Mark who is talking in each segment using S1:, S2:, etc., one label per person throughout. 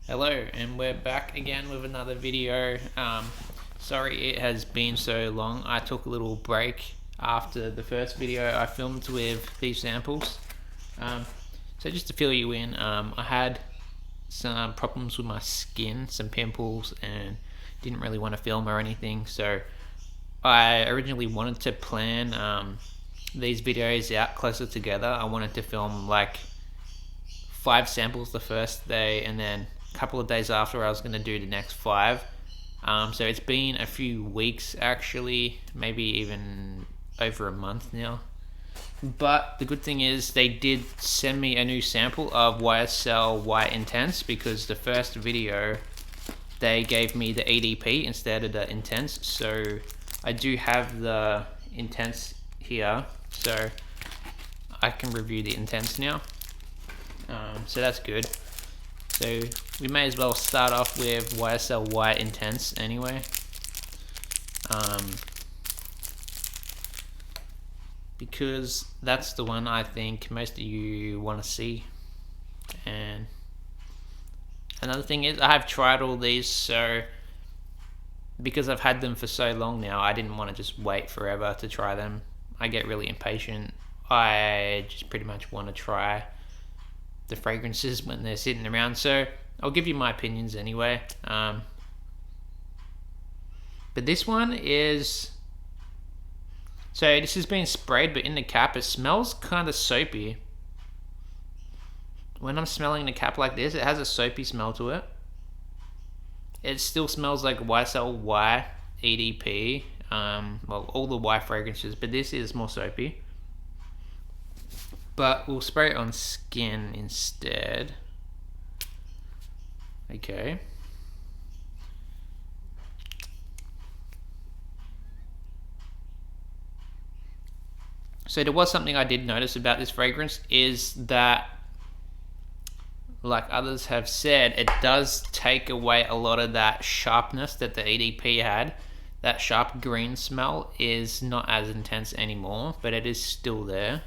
S1: Hello, and we're back again with another video. Sorry it has been so long. I took a little break after the first video I filmed with these samples. So just to fill you in, I had some problems with my skin, some pimples, and didn't really want to film or anything. So I originally wanted to plan these videos out closer together. I wanted to film like 5 samples the first day, and then a couple of days after I was going to do the next 5. So it's been a few weeks actually, maybe even over a month now. But the good thing is they did send me a new sample of YSL Y Intense, because the first video they gave me the EDP instead of the Intense. So I do have the Intense here, so I can review the Intense now. So that's good. So we may as well start off with YSL Y Intense anyway. Because that's the one I think most of you want to see. And another thing is, I have tried all these, so because I've had them for so long now, I didn't want to just wait forever to try them. I get really impatient. I just pretty much want to try the fragrances when they're sitting around, so I'll give you my opinions anyway. But this one is, so this has been sprayed, but in the cap it smells kind of soapy. When I'm smelling the cap like this, it has a soapy smell to it. It still smells like YSL Y EDP, well, all the Y fragrances, but this is more soapy. But we'll spray it on skin instead. Okay. So there was something I did notice about this fragrance, is that, like others have said, it does take away a lot of that sharpness that the EDP had. That sharp green smell is not as intense anymore, but it is still there.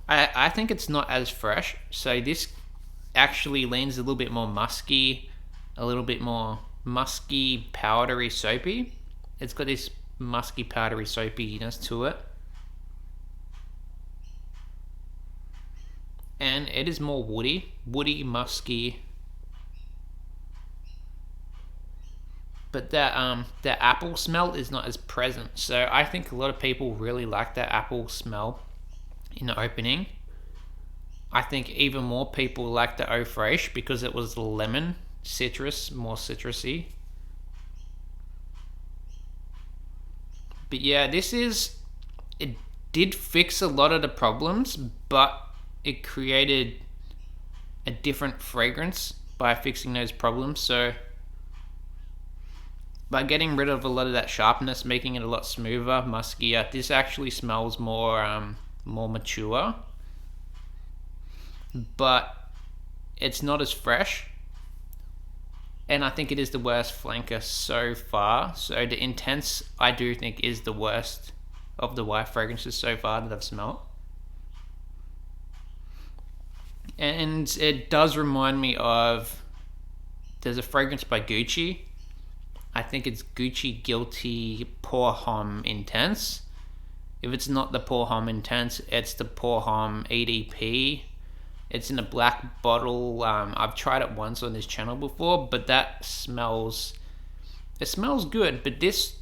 S1: I think it's not as fresh, so this actually leans a little bit more musky, a little bit more musky, powdery, soapy. It's got this musky, powdery soapiness to it. And it is more woody, musky. But that apple smell is not as present. So I think a lot of people really like that apple smell in the opening. I think even more people like the Eau Fraiche because it was lemon, citrus, more citrusy. But yeah, it did fix a lot of the problems, but it created a different fragrance by fixing those problems. So by getting rid of a lot of that sharpness, making it a lot smoother, muskier, this actually smells more mature, but it's not as fresh. And I think it is the worst flanker so far. So the Intense, I do think, is the worst of the Y fragrances so far that I've smelled. And it does remind me of, there's a fragrance by Gucci. I think it's Gucci Guilty Pour Homme Intense. If it's not the Pour Homme Intense, it's the Pour Homme EDP. It's in a black bottle. I've tried it once on this channel before, but it smells good, but this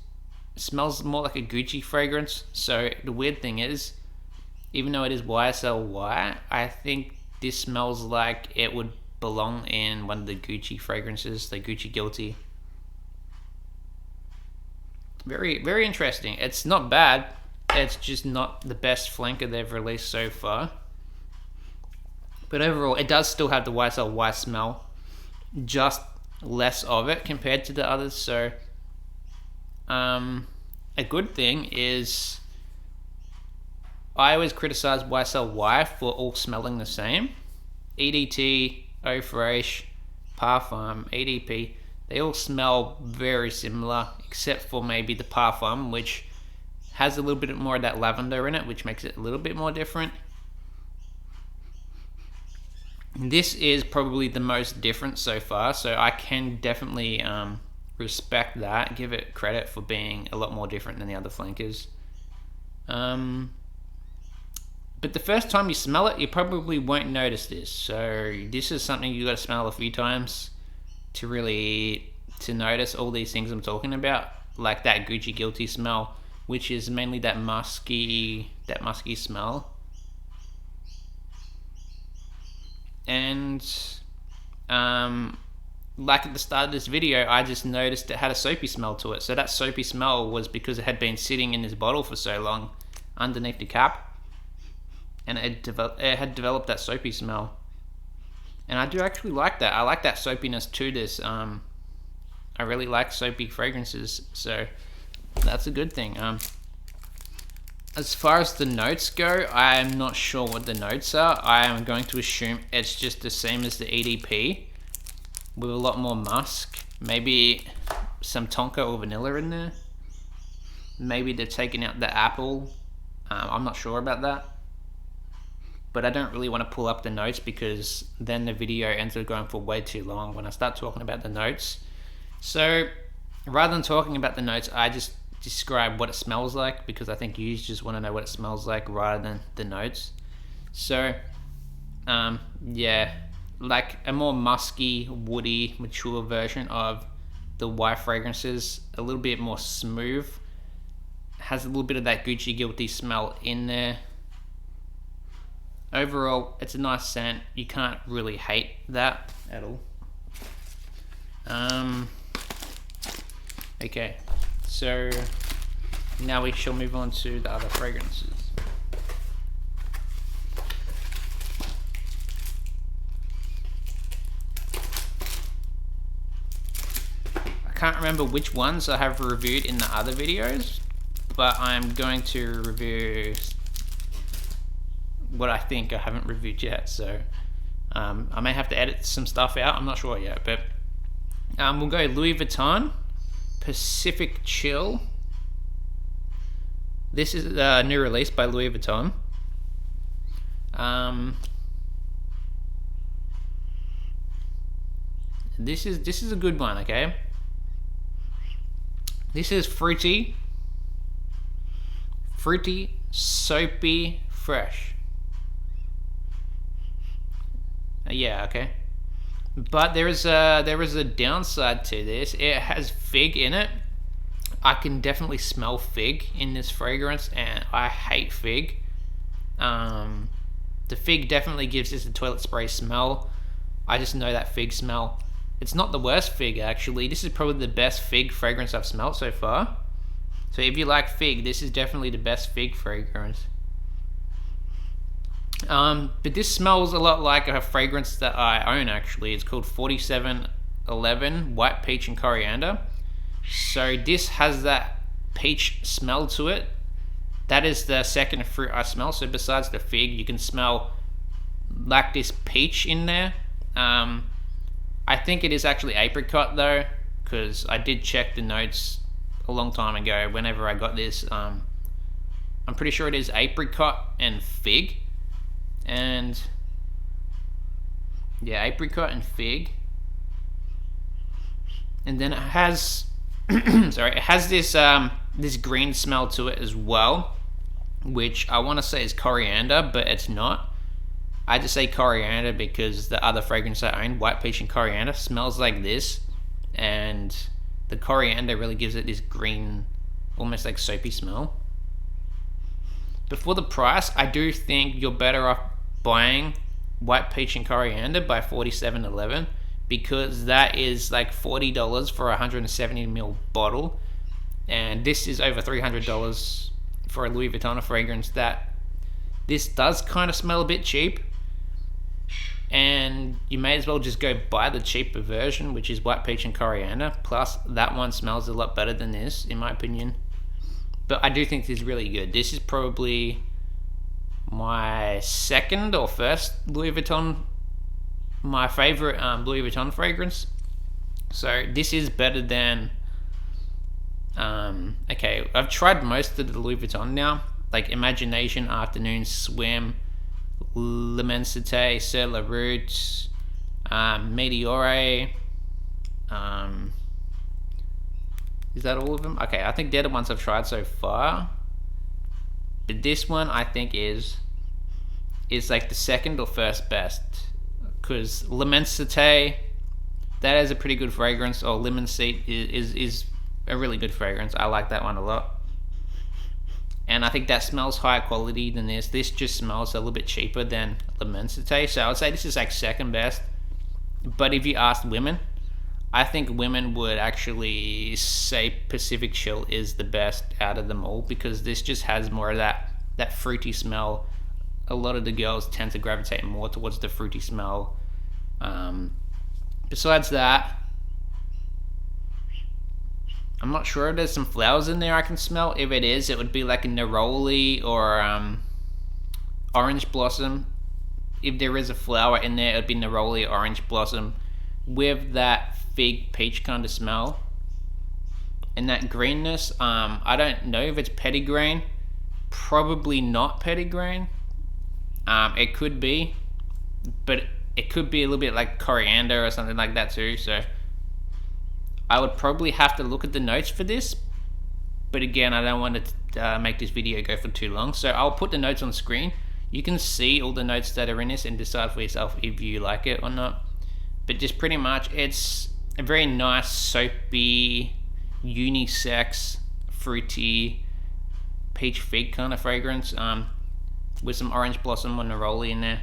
S1: smells more like a Gucci fragrance. So the weird thing is, even though it is YSL Y, I think this smells like it would belong in one of the Gucci fragrances, the Gucci Guilty. Very, very interesting. It's not bad. It's just not the best flanker they've released so far. But overall, it does still have the YSL Y smell, just less of it compared to the others. So a good thing is, I always criticize YSL Y for all smelling the same. EDT, Eau Fraiche, Parfum, EDP, they all smell very similar, except for maybe the Parfum, which has a little bit more of that lavender in it, which makes it a little bit more different. This is probably the most different so far, so I can definitely respect that, give it credit for being a lot more different than the other flankers. But the first time you smell it, you probably won't notice this. So this is something you got to smell a few times to really notice all these things I'm talking about, like that Gucci Guilty smell, which is mainly that musky smell. And like at the start of this video, I just noticed it had a soapy smell to it. So that soapy smell was because it had been sitting in this bottle for so long underneath the cap, and it had developed that soapy smell. And I do actually like that. I like that soapiness to this. I really like soapy fragrances, so that's a good thing. As far as the notes go, I am not sure what the notes are. I am going to assume it's just the same as the EDP, with a lot more musk. Maybe some tonka or vanilla in there. Maybe they're taking out the apple. I'm not sure about that. But I don't really want to pull up the notes, because then the video ends up going for way too long when I start talking about the notes. So rather than talking about the notes, I just describe what it smells like, because I think you just want to know what it smells like rather than the notes. So yeah, like a more musky, woody, mature version of the white fragrances, a little bit more smooth, has a little bit of that Gucci Guilty smell in there. Overall, it's a nice scent. You can't really hate that at all. Okay, so now we shall move on to the other fragrances. I can't remember which ones I have reviewed in the other videos, but I'm going to review what I think I haven't reviewed yet, so I may have to edit some stuff out, I'm not sure yet, but we'll go Louis Vuitton Pacific Chill. This is a new release by Louis Vuitton. This is a good one, okay? This is fruity, soapy, fresh. Yeah, okay. But there is a downside to this. It has fig in it. I can definitely smell fig in this fragrance, and I hate fig. The fig definitely gives this a toilet spray smell. I just know that fig smell. It's not the worst fig, actually. This is probably the best fig fragrance I've smelled so far. So if you like fig, this is definitely the best fig fragrance. But this smells a lot like a fragrance that I own, actually. It's called 4711 White Peach and Coriander. So this has that peach smell to it. That is the second fruit I smell. So besides the fig, you can smell like this peach in there. I think it is actually apricot though, because I did check the notes a long time ago whenever I got this. I'm pretty sure it is apricot and fig. And yeah, apricot and fig. And then it has sorry, it has this this green smell to it as well, which I want to say is coriander, but it's not. I just say coriander because the other fragrance I own, White Peach and Coriander, smells like this, and the coriander really gives it this green, almost like soapy smell. But for the price, I do think you're better off buying White Peach and Coriander by 4711, because that is like $40 for a 170ml bottle, and this is over $300 for a Louis Vuitton fragrance. That this does kind of smell a bit cheap, and you may as well just go buy the cheaper version, which is White Peach and Coriander. Plus that one smells a lot better than this, in my opinion. But I do think this is really good. This is probably my second or first Louis Vuitton, my favorite Louis Vuitton fragrance. So this is better than okay, I've tried most of the Louis Vuitton now, like Imagination, Afternoon, Swim, L'Immensité, Sur la Route, Meteore. Is that all of them? Okay, I think they're the ones I've tried so far. But this one I think is like the second or first best, because L'Immensité, that has a pretty good fragrance, or Lemon Seed is a really good fragrance. I like that one a lot. And I think that smells higher quality than this. This just smells a little bit cheaper than L'Immensité, so I would say this is like second best. But if you asked women, I think women would actually say Pacific Chill is the best out of them all, because this just has more of that fruity smell. A lot of the girls tend to gravitate more towards the fruity smell. Besides that, I'm not sure if there's some flowers in there I can smell. If it is, it would be like a neroli or orange blossom. If there is a flower in there, it would be neroli or orange blossom with that fig peach kind of smell. And that greenness, I don't know if it's petitgrain. Probably not petitgrain. It could be, but it could be a little bit like coriander or something like that too. So I would probably have to look at the notes for this, but again, I don't want to make this video go for too long, so I'll put the notes on the screen. You can see all the notes that are in this and decide for yourself if you like it or not. But just pretty much, it's a very nice, soapy, unisex, fruity, peach fig kind of fragrance, with some orange blossom or neroli in there.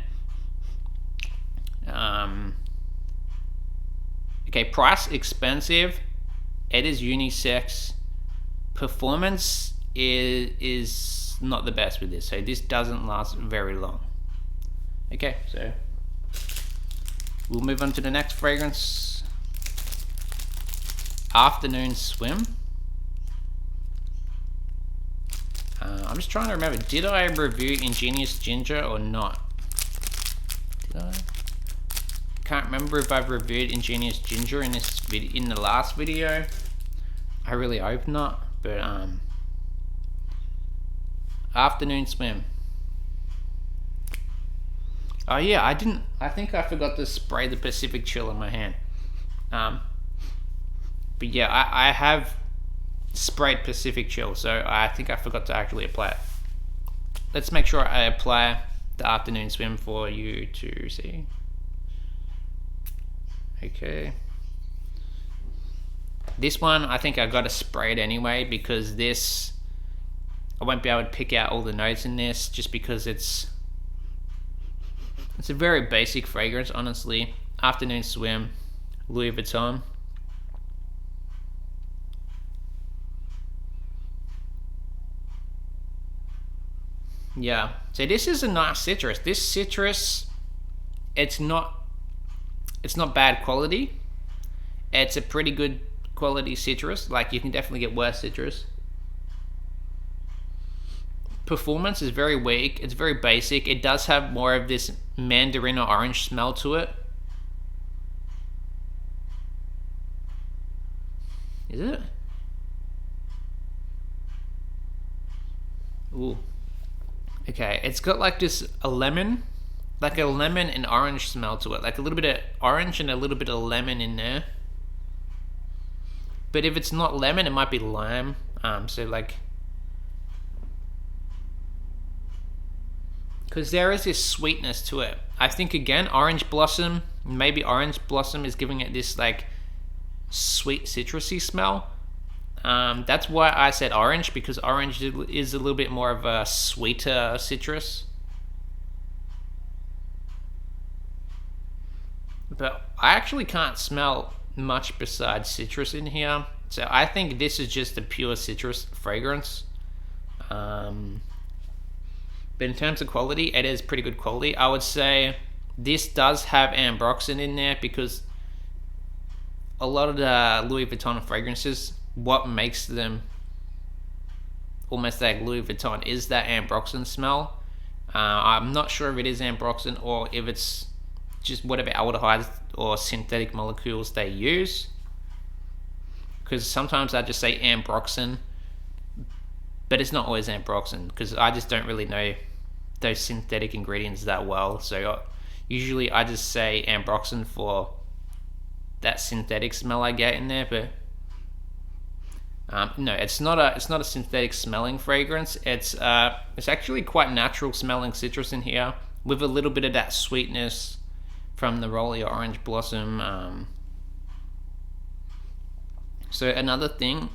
S1: Okay, price expensive. It is unisex. Performance is not the best with this, so this doesn't last very long. Okay, so we'll move on to the next fragrance. Afternoon Swim. I'm just trying to remember, did I review Ingenious Ginger or not? Did I? Can't remember if I've reviewed Ingenious Ginger in this in the last video. I really hope not, but Afternoon Swim. Oh yeah, I think I forgot to spray the Pacific Chill on my hand. But yeah, I have sprayed Pacific Chill, so I think I forgot to actually apply it. Let's make sure I apply the Afternoon Swim for you to see. Okay. This one, I think I got to spray it anyway, because this, I won't be able to pick out all the notes in this, just because it's a very basic fragrance, honestly. Afternoon Swim, Louis Vuitton. Yeah, so this is a nice citrus. This citrus, it's not bad quality. It's a pretty good quality citrus. Like, you can definitely get worse citrus. Performance is very weak. It's very basic. It does have more of this mandarin or orange smell to it. Is it? Ooh. Okay, it's got like this lemon and orange smell to it, like a little bit of orange and a little bit of lemon in there. But if it's not lemon, it might be lime. So like, because there is this sweetness to it. I think again, orange blossom. Maybe orange blossom is giving it this like sweet citrusy smell. That's why I said orange, because orange is a little bit more of a sweeter citrus. But I actually can't smell much besides citrus in here, so I think this is just a pure citrus fragrance. But in terms of quality, it is pretty good quality. I would say this does have ambroxan in there, because a lot of the Louis Vuitton fragrances, what makes them almost like Louis Vuitton is that ambroxan smell. I'm not sure if it is ambroxan or if it's just whatever aldehydes or synthetic molecules they use, because sometimes I just say ambroxan, but it's not always ambroxan, because I just don't really know those synthetic ingredients that well. So usually I just say ambroxan for that synthetic smell I get in there, but no, it's not a synthetic smelling fragrance. It's actually quite natural smelling citrus in here with a little bit of that sweetness from the rolly orange blossom. So another thing,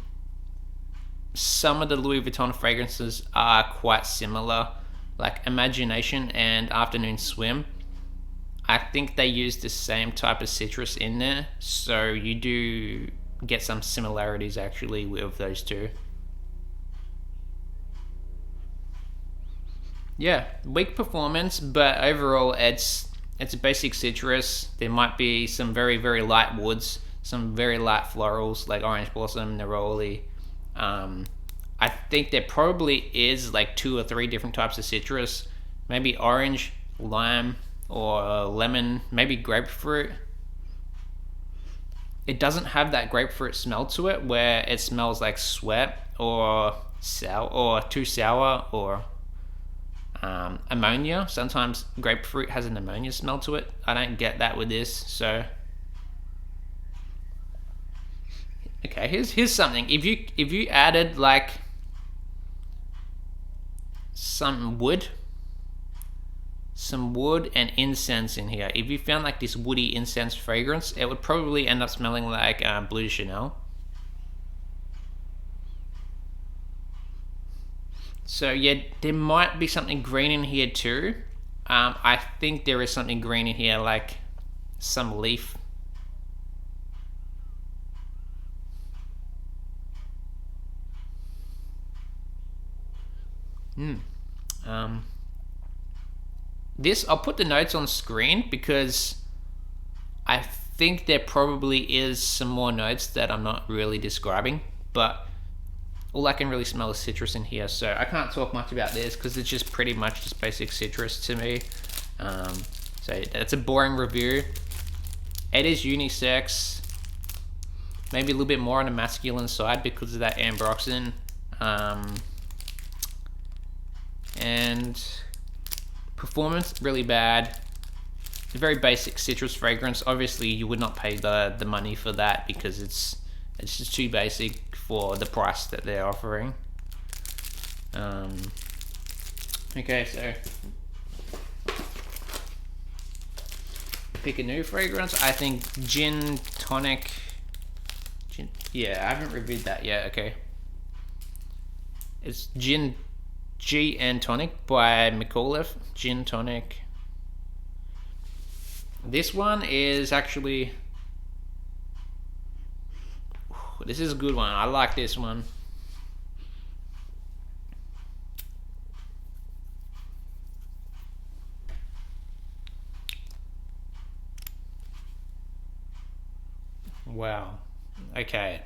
S1: some of the Louis Vuitton fragrances are quite similar, like Imagination and Afternoon Swim. I think they use the same type of citrus in there, so you do get some similarities actually with those two. Yeah, weak performance, but overall it's a basic citrus. There might be some very, very light woods, some very light florals like orange blossom, neroli. I think there probably is like 2 or 3 different types of citrus, maybe orange, lime, or lemon, maybe grapefruit. It doesn't have that grapefruit smell to it where it smells like sweat or sour or too sour or ammonia. Sometimes grapefruit has an ammonia smell to it. I don't get that with this. So okay, here's something. If you added like some wood and incense in here, if you found like this woody incense fragrance, it would probably end up smelling like Bleu de Chanel. So yeah, there might be something green in here too. I think there is something green in here, like some leaf. This, I'll put the notes on screen because I think there probably is some more notes that I'm not really describing, but all I can really smell is citrus in here, so I can't talk much about this because it's just pretty much just basic citrus to me. So that's a boring review. It is unisex, maybe a little bit more on the masculine side because of that ambroxan. And performance really bad. It's a very basic citrus fragrance. Obviously you would not pay the money for that because it's just too basic for the price that they're offering. Okay, so pick a new fragrance. I think Gntonic. Yeah, I haven't reviewed that yet. Okay, it's Gntonic by McAuliffe. Gntonic. This one is actually, this is a good one. I like this one. Wow. Okay.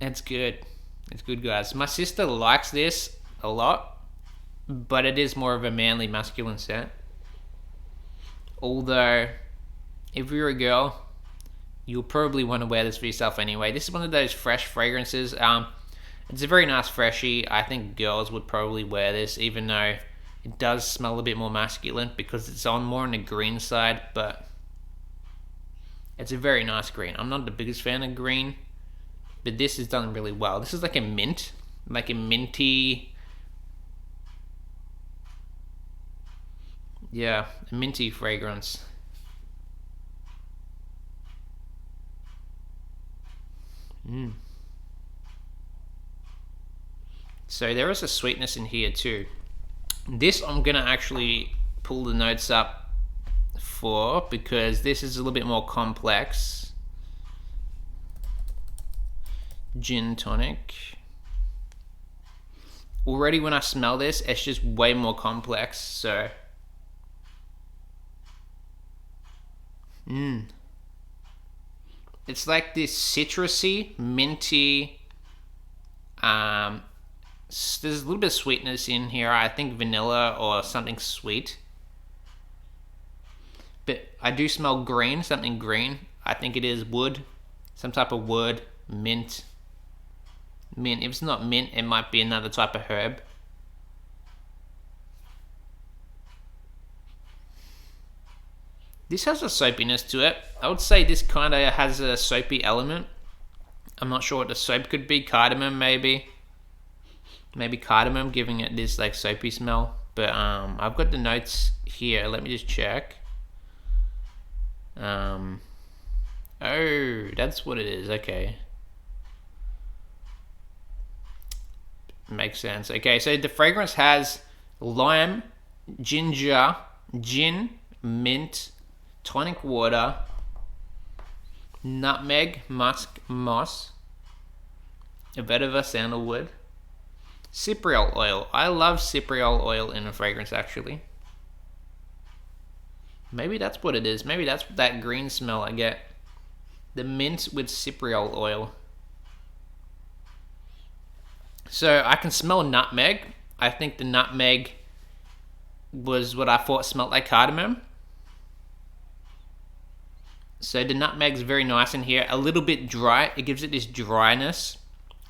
S1: It's good. It's good, guys. My sister likes this a lot, but it is more of a manly, masculine scent. Although, if you're a girl, you'll probably want to wear this for yourself anyway. This is one of those fresh fragrances. It's a very nice freshie. I think girls would probably wear this, even though it does smell a bit more masculine because it's on more on the green side, but it's a very nice green. I'm not the biggest fan of green, but this is done really well. This is like a mint, like a minty, yeah, a minty fragrance. So there is a sweetness in here too. This I'm gonna actually pull the notes up for because this is a little bit more complex. Gntonic. Already when I smell this, it's just way more complex, so it's like this citrusy, minty, there's a little bit of sweetness in here. I think vanilla or something sweet. But I do smell green, something green. I think it is wood, some type of wood, mint. If it's not mint, it might be another type of herb. This has a soapiness to it. I would say this kind of has a soapy element. I'm not sure what the soap could be. Cardamom, maybe. Maybe cardamom, giving it this like soapy smell. But I've got the notes here. Let me just check. Oh, that's what it is. Okay. Makes sense. Okay, so the fragrance has lime, ginger, gin, mint, tonic water, nutmeg, musk, moss, vetiver, sandalwood, cypriol oil. I love cypriol oil in a fragrance, actually. Maybe that's what it is. Maybe that's that green smell I get. The mint with cypriol oil. So I can smell nutmeg. I think the nutmeg was what I thought smelled like cardamom. So the nutmeg's very nice in here. A little bit dry. It gives it this dryness.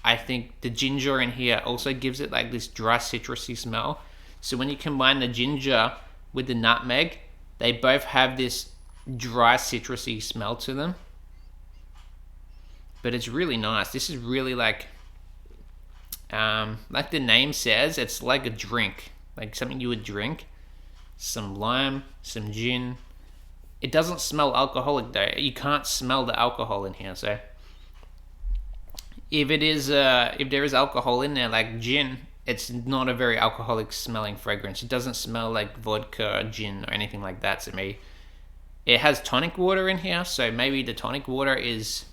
S1: I think the ginger in here also gives it like this dry citrusy smell. So when you combine the ginger with the nutmeg, they both have this dry citrusy smell to them. But it's really nice. This is really like the name says, it's like a drink, like something you would drink. Some lime, some gin. It doesn't smell alcoholic though. You can't smell the alcohol in here. So if there is alcohol in there, like gin, it's not a very alcoholic smelling fragrance. It doesn't smell like vodka or gin or anything like that to me. It has tonic water in here, so maybe the tonic water is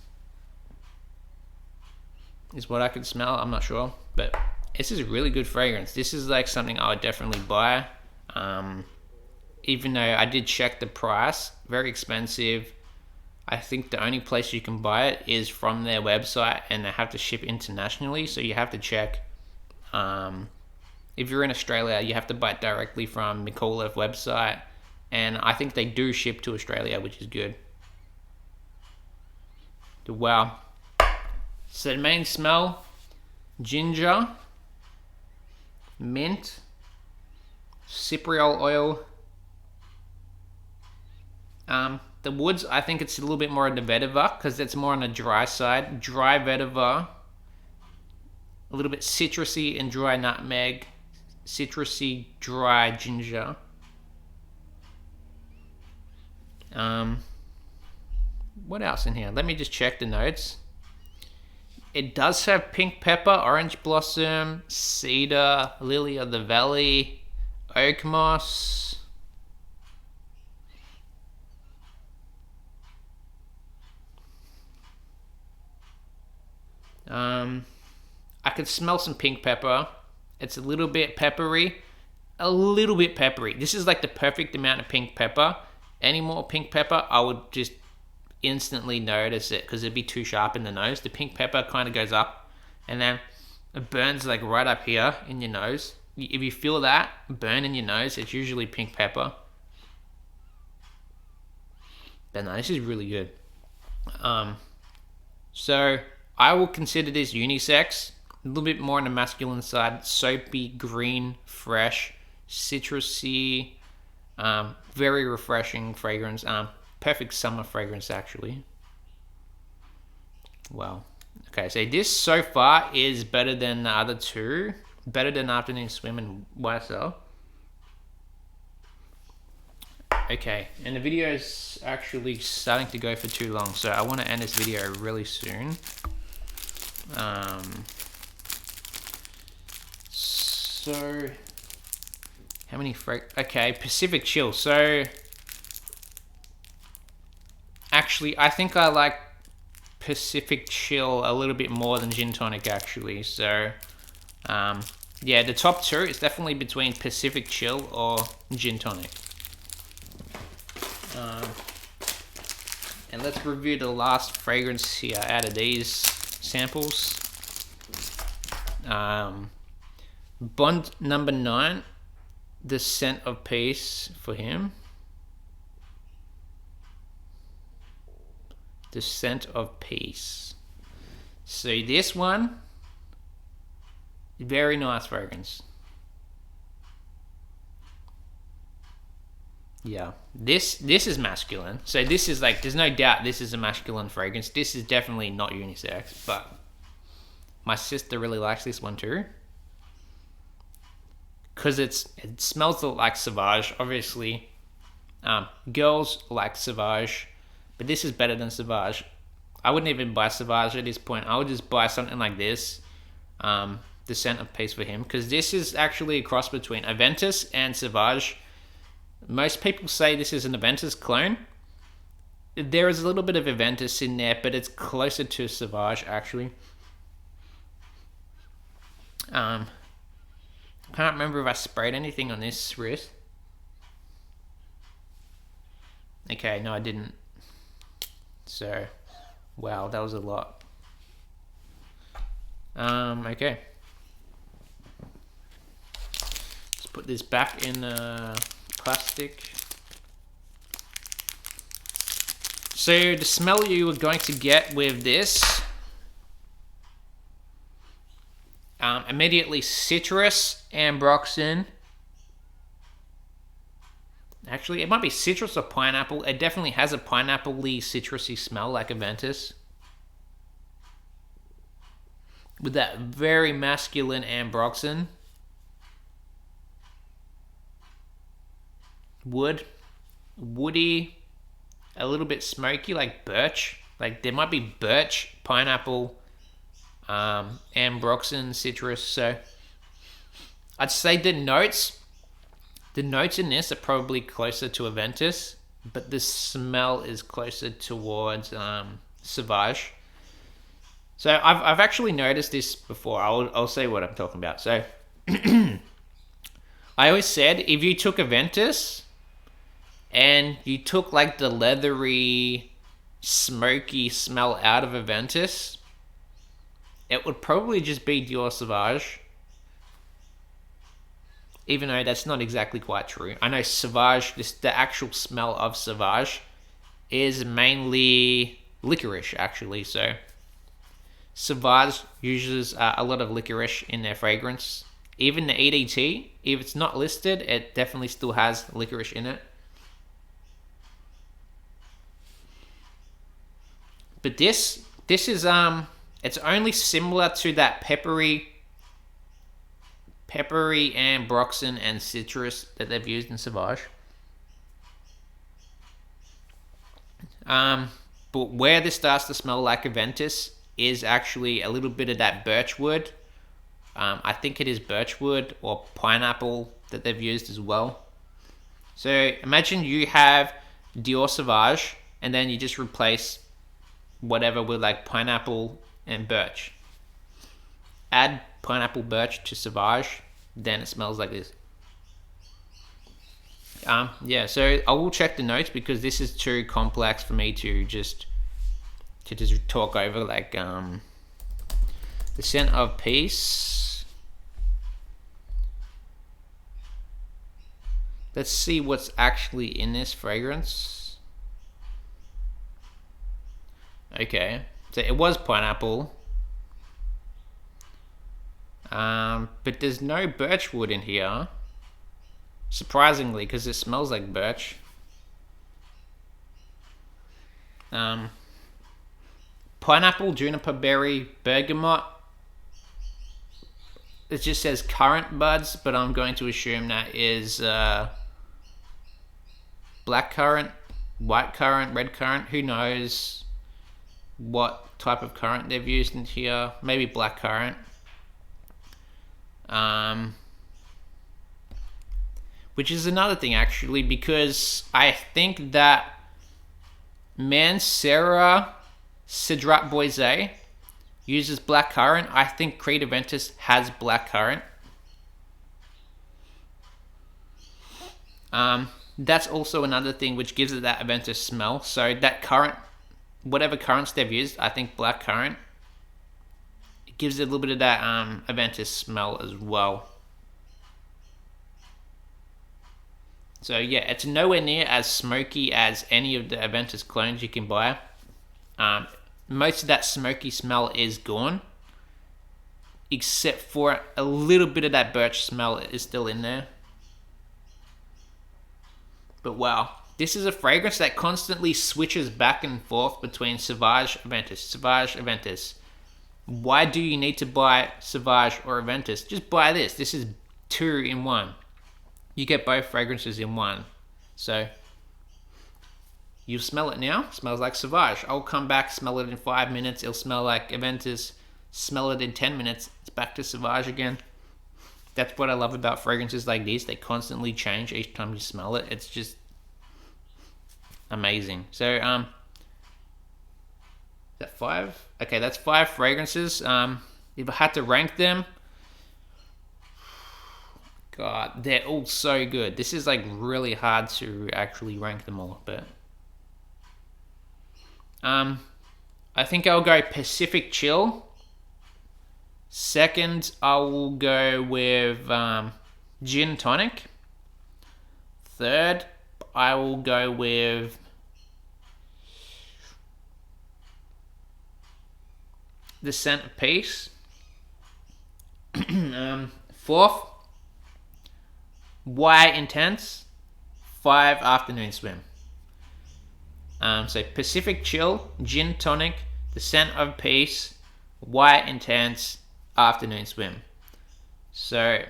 S1: what I could smell. I'm not sure, but this is a really good fragrance. This is like something I would definitely buy. Even though I did check the price, very expensive. I think the only place you can buy it is from their website, and they have to ship internationally, so you have to check. If you're in Australia, you have to buy it directly from Mikolev website, and I think they do ship to Australia, which is good. Wow. So the main smell, ginger, mint, cypriol oil. The woods, I think it's a little bit more on the vetiver because it's more on the dry side. Dry vetiver, a little bit citrusy and dry nutmeg, citrusy, dry ginger. What else in here? Let me just check the notes. It does have pink pepper, orange blossom, cedar, lily of the valley, oak moss. I could smell some pink pepper. It's a little bit peppery. A little bit peppery. This is like the perfect amount of pink pepper. Any more pink pepper, I would just instantly notice it because it'd be too sharp in the nose. The pink pepper kind of goes up and then it burns like right up here in your nose. If you feel that burn in your nose, it's usually pink pepper. But no, this is really good. So I will consider this unisex. A little bit more on the masculine side. Soapy, green, fresh, citrusy, very refreshing fragrance. Perfect summer fragrance, actually. Wow. Okay, so this so far is better than the other two. Better than Afternoon Swim and YSL. Okay, and the video is actually starting to go for too long, so I want to end this video really soon. So how many okay, Pacific Chill. So actually I think I like Pacific Chill a little bit more than Gntonic actually. So yeah, the top two is definitely between Pacific Chill or Gntonic. And let's review the last fragrance here out of these samples. Bond number 9, the Scent of Peace for him. The Scent of Peace. So this one, very nice fragrance. Yeah, this is masculine. So this is like, there's no doubt this is a masculine fragrance. This is definitely not unisex, but my sister really likes this one too. Because it smells like Sauvage, obviously. Girls like Sauvage, but this is better than Sauvage. I wouldn't even buy Sauvage at this point. I would just buy something like this, the scent of peace for him, because this is actually a cross between Aventus and Sauvage. Most people say this is an Aventus clone. There is a little bit of Aventus in there, but it's closer to Sauvage actually. Can't remember if I sprayed anything on this wrist. Okay, no I didn't. So, wow, that was a lot. Okay. Let's put this back in plastic. So the smell you are going to get with this, immediately citrus, ambroxan. Actually, it might be citrus or pineapple. It definitely has a pineapple-y, citrusy smell like Aventus. With that very masculine ambroxan. Woody, a little bit smoky, like birch. Like there might be birch, pineapple, ambroxan, citrus. So I'd say the notes in this are probably closer to Aventus, but the smell is closer towards Sauvage. So I've actually noticed this before. I'll say what I'm talking about. So I always said if you took Aventus and you took like the leathery, smoky smell out of Aventus, it would probably just be Dior Sauvage. Even though that's not exactly quite true. I know Sauvage, the actual smell of Sauvage is mainly licorice actually. So Sauvage uses a lot of licorice in their fragrance. Even the EDT, if it's not listed, it definitely still has licorice in it. But this is it's only similar to that peppery ambroxan and citrus that they've used in Sauvage. But where this starts to smell like Aventus is actually a little bit of that birchwood. I think it is birchwood or pineapple that they've used as well. So imagine you have Dior Sauvage and then you just replace whatever with like pineapple and birch. Add pineapple birch to Sauvage, then it smells like this. Yeah, so I will check the notes because this is too complex for me to just talk over. Like the scent of peace. Let's see what's actually in this fragrance. Okay, so it was pineapple. But there's no birchwood in here. Surprisingly, because it smells like birch. Pineapple, juniper berry, bergamot. It just says currant buds, but I'm going to assume that is black currant, white currant, red currant. Who knows what type of currant they've used in here? Maybe black currant. Which is another thing actually, because I think that Mancera Cedrat Boise uses black currant. I think Creed Aventus has black currant. That's also another thing which gives it that Aventus smell. So that currant, whatever currants they've used, I think black currant, it gives it a little bit of that Aventus smell as well. So yeah, it's nowhere near as smoky as any of the Aventus clones you can buy. Most of that smoky smell is gone, except for a little bit of that birch smell is still in there. But wow, this is a fragrance that constantly switches back and forth between Sauvage, Aventus, Sauvage, Aventus. Why do you need to buy Sauvage or Aventus? Just buy this. This is 2 in 1. You get both fragrances in one. So you smell it now. It smells like Sauvage. I'll come back, smell it in 5 minutes. It'll smell like Aventus. Smell it in 10 minutes. It's back to Sauvage again. That's what I love about fragrances like these. They constantly change each time you smell it. It's just amazing. So is that 5? Okay, that's 5 fragrances. If I had to rank them, God, they're all so good. This is like really hard to actually rank them all, but I think I'll go Pacific Chill. Second, I will go with Gntonic. Third, I will go with the Scent of Peace. Fourth, Why Intense. 5, Afternoon Swim. So Pacific Chill, Gntonic, the Scent of Peace, Why Intense, Afternoon Swim. So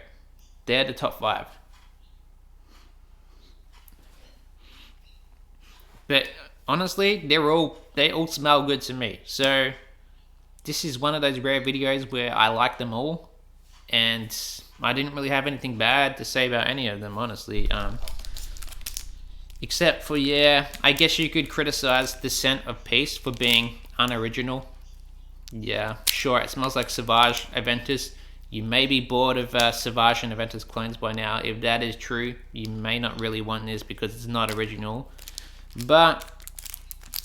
S1: they're the top 5. But honestly, they all smell good to me. So this is one of those rare videos where I like them all, and I didn't really have anything bad to say about any of them, honestly. Except for, yeah, I guess you could criticize the Scent of Peace for being unoriginal. Yeah, sure, it smells like Sauvage, Aventus. You may be bored of Sauvage and Aventus clones by now. If that is true, you may not really want this because it's not original. But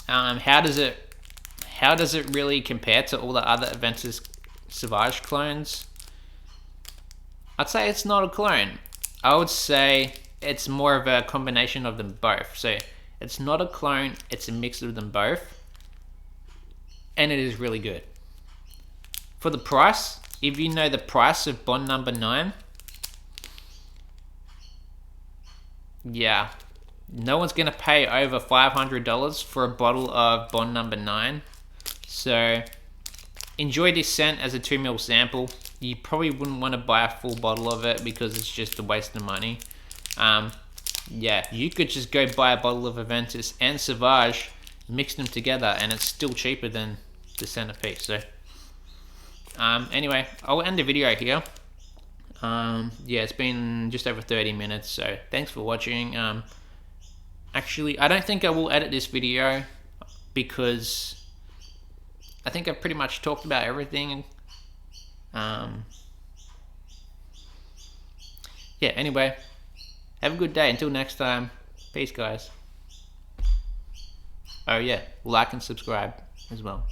S1: how does it really compare to all the other Aventus Sauvage clones? I'd say it's not a clone. I would say it's more of a combination of them both. So it's not a clone, it's a mix of them both. And it is really good. For the price, if you know the price of Bond number 9, yeah, no one's gonna pay over $500 for a bottle of Bond number 9. So enjoy this scent as a 2ml sample. You probably wouldn't want to buy a full bottle of it because it's just a waste of money. Yeah, you could just go buy a bottle of Aventus and Sauvage, mix them together, and it's still cheaper than the Centerpiece. So anyway, I'll end the video here. Yeah, it's been just over 30 minutes, so thanks for watching. Actually, I don't think I will edit this video because I think I've pretty much talked about everything. Yeah, anyway, have a good day. Until next time, peace, guys. Oh yeah, like and subscribe as well.